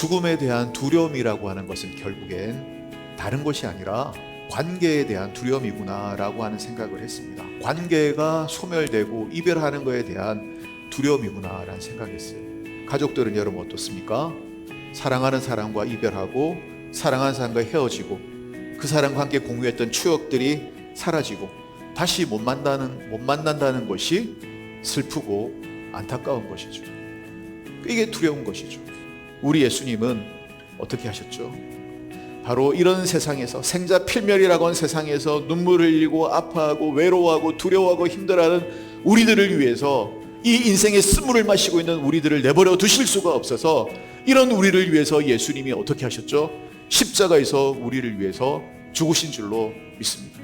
죽음에 대한 두려움이라고 하는 것은 결국엔 다른 것이 아니라 관계에 대한 두려움이구나라고 하는 생각을 했습니다. 관계가 소멸되고 이별하는 것에 대한 두려움이구나라는 생각했어요. 가족들은 여러분 어떻습니까? 사랑하는 사람과 이별하고 사랑하는 사람과 헤어지고 그 사람과 함께 공유했던 추억들이 사라지고 다시 못 만난다는 것이 슬프고 안타까운 것이죠. 이게 두려운 것이죠. 우리 예수님은 어떻게 하셨죠? 바로 이런 세상에서, 생자필멸이라고 하는 세상에서 눈물을 흘리고 아파하고 외로워하고 두려워하고 힘들어하는 우리들을 위해서, 이 인생의 쓴물을 마시고 있는 우리들을 내버려 두실 수가 없어서 이런 우리를 위해서 예수님이 어떻게 하셨죠? 십자가에서 우리를 위해서 죽으신 줄로 믿습니다.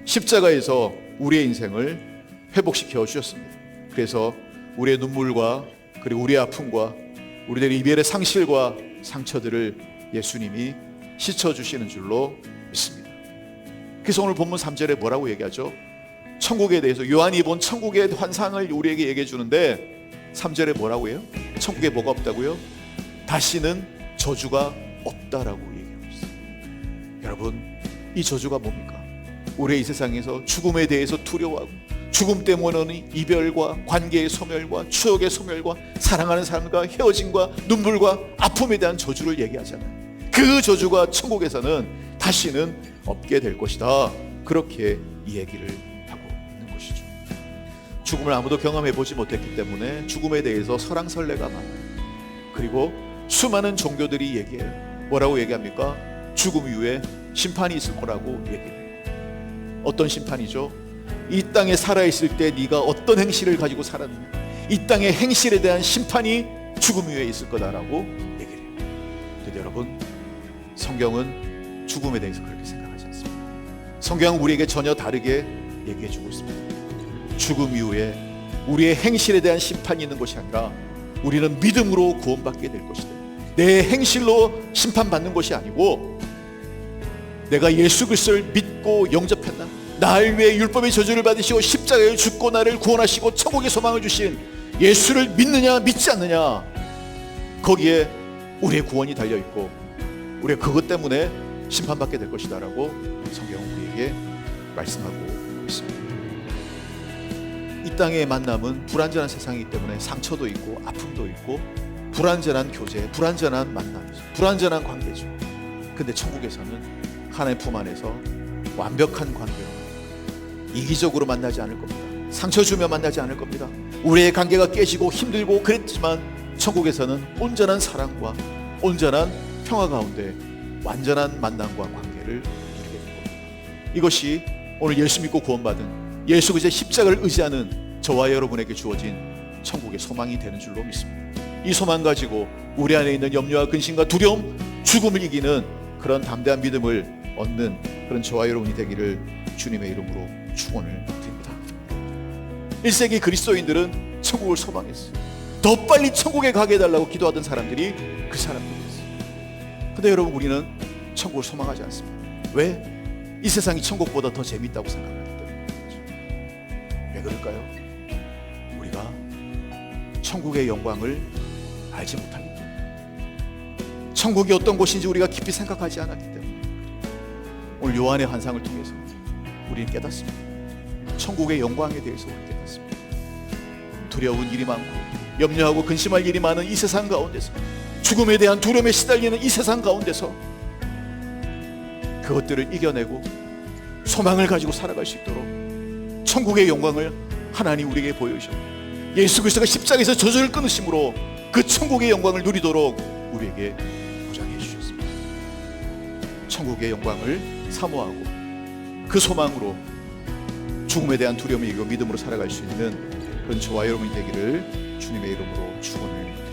십자가에서 우리의 인생을 회복시켜 주셨습니다. 그래서 우리의 눈물과 그리고 우리의 아픔과 우리들의 이별의 상실과 상처들을 예수님이 씻어주시는 줄로 믿습니다. 그래서 오늘 본문 3절에 뭐라고 얘기하죠? 천국에 대해서, 요한이 본 천국의 환상을 우리에게 얘기해 주는데 3절에 뭐라고 해요? 천국에 뭐가 없다고요? 다시는 저주가 없다라고 얘기하고 있어요. 여러분, 이 저주가 뭡니까? 우리의 이 세상에서 죽음에 대해서 두려워하고 죽음 때문에 이별과 관계의 소멸과 추억의 소멸과 사랑하는 사람과 헤어짐과 눈물과 아픔에 대한 저주를 얘기하잖아요. 그 저주가 천국에서는 다시는 없게 될 것이다. 그렇게 이 얘기를 하고 있는 것이죠. 죽음을 아무도 경험해 보지 못했기 때문에 죽음에 대해서 설왕설래가 많아요. 그리고 수많은 종교들이 얘기해요. 뭐라고 얘기합니까? 죽음 이후에 심판이 있을 거라고 얘기해요. 어떤 심판이죠? 이 땅에 살아있을 때 네가 어떤 행실을 가지고 살았느냐, 이 땅의 행실에 대한 심판이 죽음 이후에 있을 거다라고 얘기를 해요. 근데 여러분, 성경은 죽음에 대해서 그렇게 생각하지 않습니다. 성경은 우리에게 전혀 다르게 얘기해 주고 있습니다. 죽음 이후에 우리의 행실에 대한 심판이 있는 것이 아니라 우리는 믿음으로 구원받게 될 것이다. 내 행실로 심판받는 것이 아니고 내가 예수 그리스도를 믿고 영접했나, 날 위해 율법의 저주를 받으시고 십자가에 죽고 나를 구원하시고 천국의 소망을 주신 예수를 믿느냐 믿지 않느냐, 거기에 우리의 구원이 달려있고 우리가 그것 때문에 심판받게 될 것이다 라고 성경은 우리에게 말씀하고 있습니다. 이 땅의 만남은 불완전한 세상이기 때문에 상처도 있고 아픔도 있고 불완전한 교제, 불완전한 만남이죠. 불완전한 관계죠. 근데 천국에서는 하나님 품 안에서 완벽한 관계로 이기적으로 만나지 않을 겁니다. 상처 주며 만나지 않을 겁니다. 우리의 관계가 깨지고 힘들고 그랬지만 천국에서는 온전한 사랑과 온전한 평화 가운데 완전한 만남과 관계를 누리게 될 겁니다. 이것이 오늘 예수 믿고 구원받은 예수 그리스도의 십자가를 의지하는 저와 여러분에게 주어진 천국의 소망이 되는 줄로 믿습니다. 이 소망 가지고 우리 안에 있는 염려와 근심과 두려움, 죽음을 이기는 그런 담대한 믿음을 얻는 그런 저와 여러분이 되기를 주님의 이름으로 축원을 드립니다. 1세기 그리스도인들은 천국을 소망했어요. 더 빨리 천국에 가게 해달라고 기도하던 사람들이 그 사람들이었어요. 근데 여러분, 우리는 천국을 소망하지 않습니다. 왜? 이 세상이 천국보다 더 재밌다고 생각하기 때문에. 왜 그럴까요? 우리가 천국의 영광을 알지 못하기 때문에, 천국이 어떤 곳인지 우리가 깊이 생각하지 않았기 때문에. 오늘 요한의 환상을 통해서 우리는 깨닫습니다. 천국의 영광에 대해서 우리 깨닫습니다. 두려운 일이 많고 염려하고 근심할 일이 많은 이 세상 가운데서, 죽음에 대한 두려움에 시달리는 이 세상 가운데서 그것들을 이겨내고 소망을 가지고 살아갈 수 있도록 천국의 영광을 하나님 우리에게 보여주셨고, 예수 그리스도가 십자가에서 저주를 끊으심으로 그 천국의 영광을 누리도록 우리에게 보장해 주셨습니다. 천국의 영광을 사모하고 그 소망으로 죽음에 대한 두려움을 이기고 믿음으로 살아갈 수 있는 그런 저와 여러분이 되기를 주님의 이름으로 축원을 드립니다.